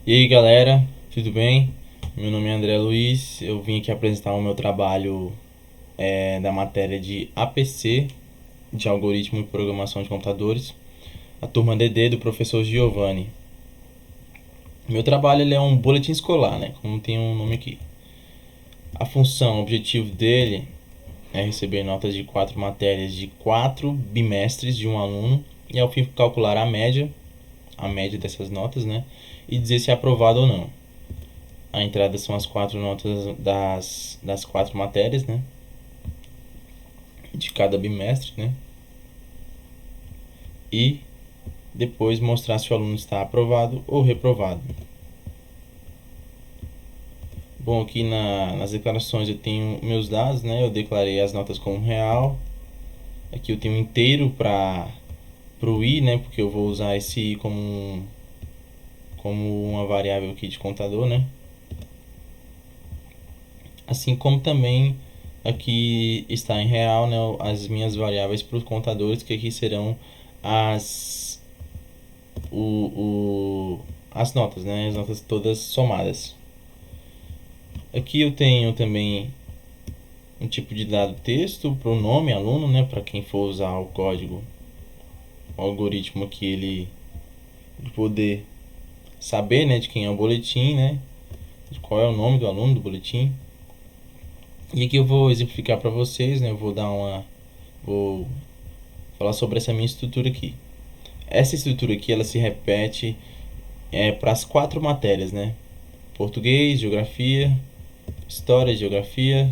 E aí galera, tudo bem? Meu nome é André Luiz, eu vim aqui apresentar o meu trabalho da matéria de APC, de Algoritmo e Programação de Computadores, a turma DD do professor Giovanni. Meu trabalho ele é um boletim escolar, né? Como tem um nome aqui. A função, o objetivo dele é receber notas de 4 matérias de 4 bimestres de um aluno e ao fim calcular a média dessas notas, né? E dizer se é aprovado ou não. A entrada são as 4 notas das 4 matérias, né? De cada bimestre, né? E depois mostrar se o aluno está aprovado ou reprovado. Bom, aqui nas declarações eu tenho meus dados, né? Eu declarei as notas como real. Aqui eu tenho inteiro para o i, né? Porque eu vou usar esse i como uma variável aqui de contador, né? Assim como também aqui está em real, né, as minhas variáveis para os contadores, que aqui serão as as notas, né, as notas todas somadas. Aqui eu tenho também um tipo de dado texto para o nome aluno, né, para quem for usar o código, o algoritmo aqui ele poder saber, né, de quem é o boletim, né, de qual é o nome do aluno do boletim. E aqui eu vou exemplificar para vocês, né? Vou falar sobre essa minha estrutura aqui. Essa estrutura aqui ela se repete para as 4 matérias, né? Português, geografia, história, geografia,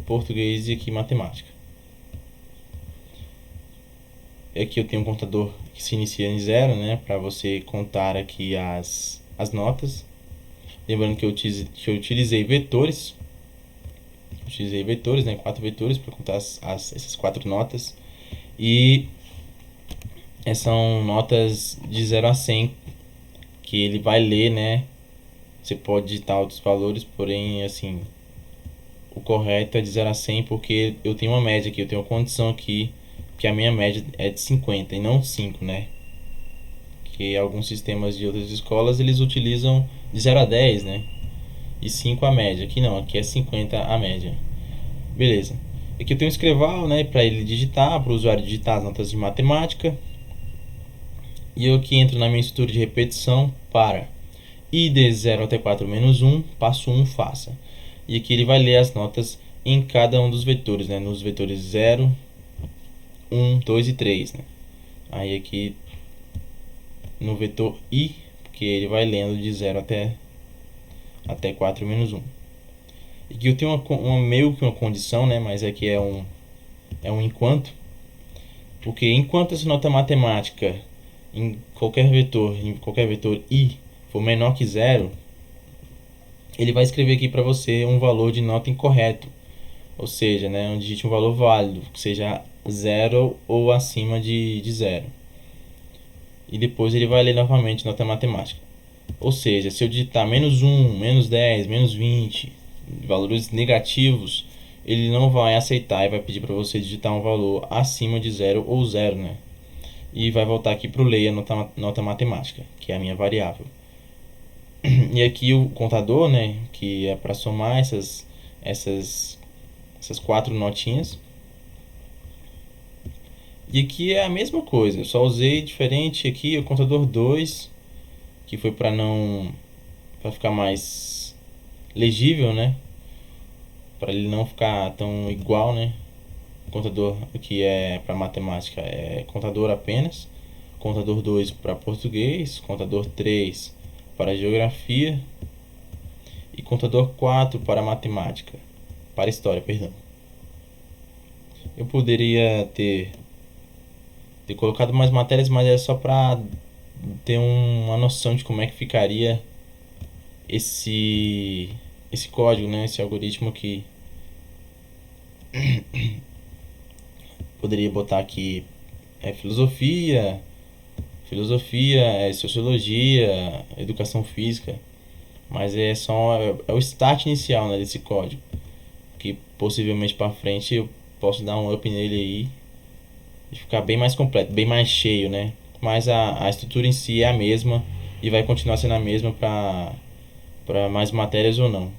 português e aqui matemática. E aqui eu tenho um contador que se inicia em 0, né? Para você contar aqui as notas. Lembrando que eu utilizei vetores. Utilizei vetores, né? 4 vetores para contar essas 4 notas. E são notas de 0 a 100 que ele vai ler, né? Você pode digitar outros valores, porém, assim, o correto é de 0 a 100 porque eu tenho uma média aqui, eu tenho uma condição aqui que a minha média é de 50 e não 5, né? Que alguns sistemas de outras escolas eles utilizam de 0 a 10, né? E 5 a média. Aqui não, aqui é 50 a média. Beleza. Aqui eu tenho um escreval, né, para ele digitar, para o usuário digitar as notas de matemática. E eu aqui entro na minha estrutura de repetição para i de 0 até 4 menos 1, passo 1, faça. E aqui ele vai ler as notas em cada um dos vetores, né, nos vetores 0, 1, 2 e 3. Né. Aí aqui no vetor i, porque ele vai lendo de 0 até 4 menos 1. E aqui eu tenho meio que uma condição, né, mas aqui é um enquanto, porque enquanto essa nota matemática em qualquer vetor i for menor que 0, ele vai escrever aqui para você um valor de nota incorreto, ou seja, né, digite um valor válido, que seja 0 ou acima de 0. E depois ele vai ler novamente nota matemática. Ou seja, se eu digitar menos 1, menos 10, menos 20, valores negativos, ele não vai aceitar e vai pedir para você digitar um valor acima de 0 ou 0, né? E vai voltar aqui para o leia nota matemática, que é a minha variável. E aqui o contador, né, que é para somar essas 4 notinhas. E aqui é a mesma coisa, eu só usei diferente aqui o contador 2, que foi para ficar mais legível, né? Para ele não ficar tão igual, né? O contador aqui é para matemática é contador apenas, contador 2 para português, contador 3 para geografia e contador 4 para matemática, para história, perdão. Eu poderia ter colocado mais matérias, mas é só para ter uma noção de como é que ficaria esse código, né, esse algoritmo aqui. Poderia botar aqui filosofia, sociologia, educação física, mas é só o start inicial, né, desse código, que possivelmente para frente eu posso dar um up nele aí e ficar bem mais completo, bem mais cheio, né? Mas a estrutura em si é a mesma e vai continuar sendo a mesma para mais matérias ou não.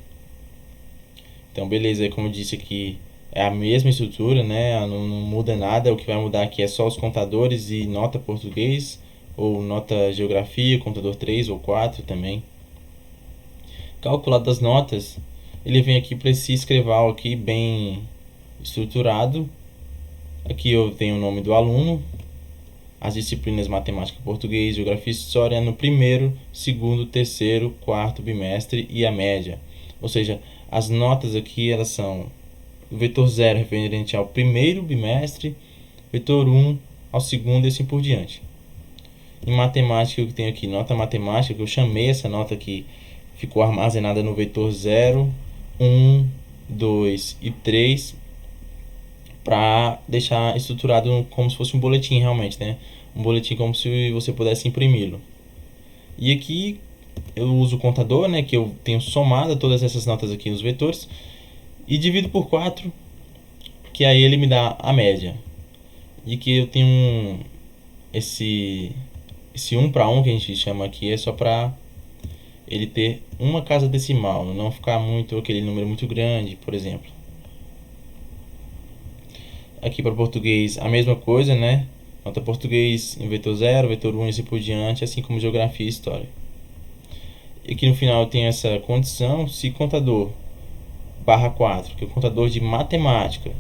Então, beleza, como eu disse aqui, é a mesma estrutura, né? Não muda nada. O que vai mudar aqui é só os contadores e nota português, ou nota geografia, contador 3 ou 4 também. Calculado as notas, ele vem aqui para esse escreval aqui bem estruturado. Aqui eu tenho o nome do aluno, as disciplinas matemática, português, geografia e história no primeiro, segundo, terceiro, quarto bimestre e a média. Ou seja, as notas aqui elas são o vetor 0 referente ao primeiro bimestre, vetor 1 ao segundo e assim por diante. Em matemática eu tenho aqui nota matemática, que eu chamei essa nota aqui, ficou armazenada no vetor 0, 1, 2 e 3, para deixar estruturado como se fosse um boletim realmente, né? Um boletim como se você pudesse imprimi-lo. E aqui eu uso o contador, né, que eu tenho somado todas essas notas aqui nos vetores e divido por 4, que aí ele me dá a média. E que eu tenho esse 1 para 1 que a gente chama aqui é só para ele ter uma casa decimal, não ficar muito aquele número muito grande, por exemplo. Aqui para português a mesma coisa, né? Nota português em vetor 0, vetor 1 e assim por diante, assim como geografia e história. E aqui no final tem essa condição, se contador barra 4, que é o contador de matemática,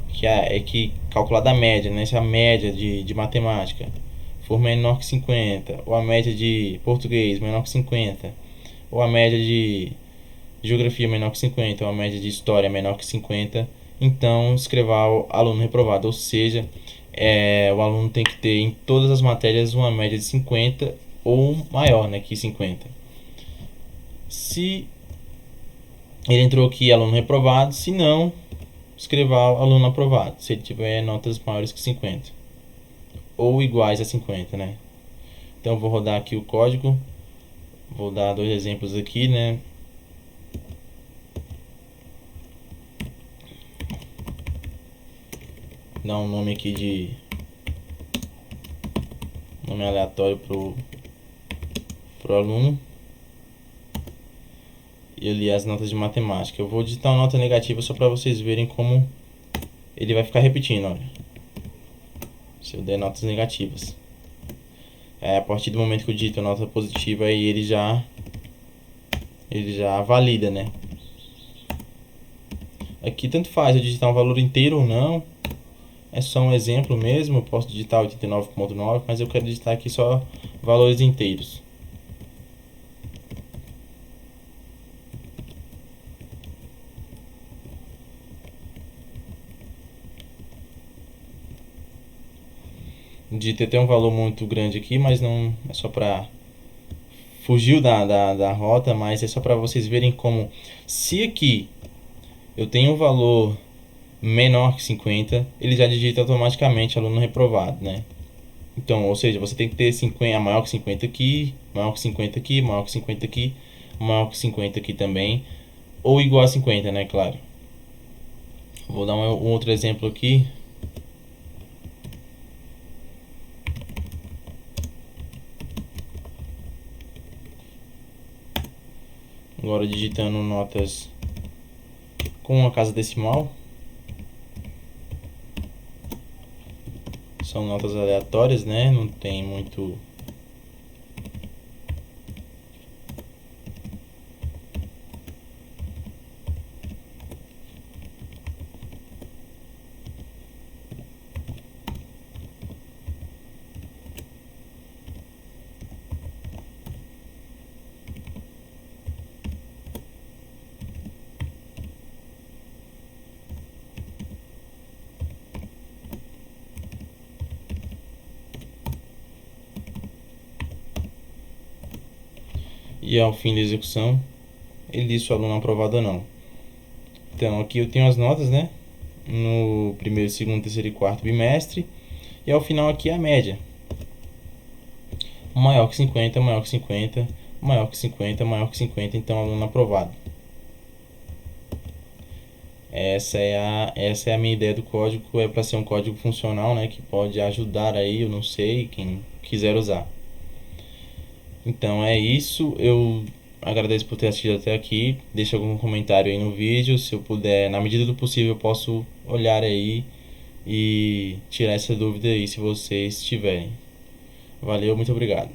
que é que calculada a média, né? Se a média de matemática for menor que 50, ou a média de português menor que 50, ou a média de geografia menor que 50, ou a média de história menor que 50, então escrever o aluno reprovado, ou seja, o aluno tem que ter em todas as matérias uma média de 50 ou maior, né, que 50. Se ele entrou aqui aluno reprovado, se não, escrever aluno aprovado, se ele tiver notas maiores que 50 ou iguais a 50, né? Então vou rodar aqui o código, vou dar dois exemplos aqui, né? Dar um nome aqui de nome aleatório pro aluno e ali as notas de matemática. Eu vou digitar uma nota negativa só para vocês verem como ele vai ficar repetindo, olha. Se eu der notas negativas, a partir do momento que eu digito a nota positiva, aí ele já valida, né? Aqui tanto faz eu digitar um valor inteiro ou não. É só um exemplo mesmo, eu posso digitar 89.9, mas eu quero digitar aqui só valores inteiros. Digitei até um valor muito grande aqui, mas não é só para fugiu da rota, mas é só para vocês verem como se aqui eu tenho um valor menor que 50, ele já digita automaticamente aluno reprovado, né? Então, ou seja, você tem que ter 50, maior que 50 aqui, maior que 50 aqui, maior que 50 aqui, maior que 50 aqui também, ou igual a 50, né, claro. Vou dar um outro exemplo aqui. Agora digitando notas com uma casa decimal. São notas aleatórias, né? Não tem muito e ao fim da execução ele diz se o aluno aprovado ou não. Então aqui eu tenho as notas, né? No primeiro, segundo, terceiro e quarto bimestre, e ao final aqui a média. Maior que 50, maior que 50, maior que 50, maior que 50, então aluno aprovado. Essa é a minha ideia do código, é para ser um código funcional, né, que pode ajudar aí, eu não sei, quem quiser usar. Então é isso, eu agradeço por ter assistido até aqui. Deixa algum comentário aí no vídeo, se eu puder, na medida do possível, eu posso olhar aí e tirar essa dúvida aí se vocês tiverem. Valeu, muito obrigado.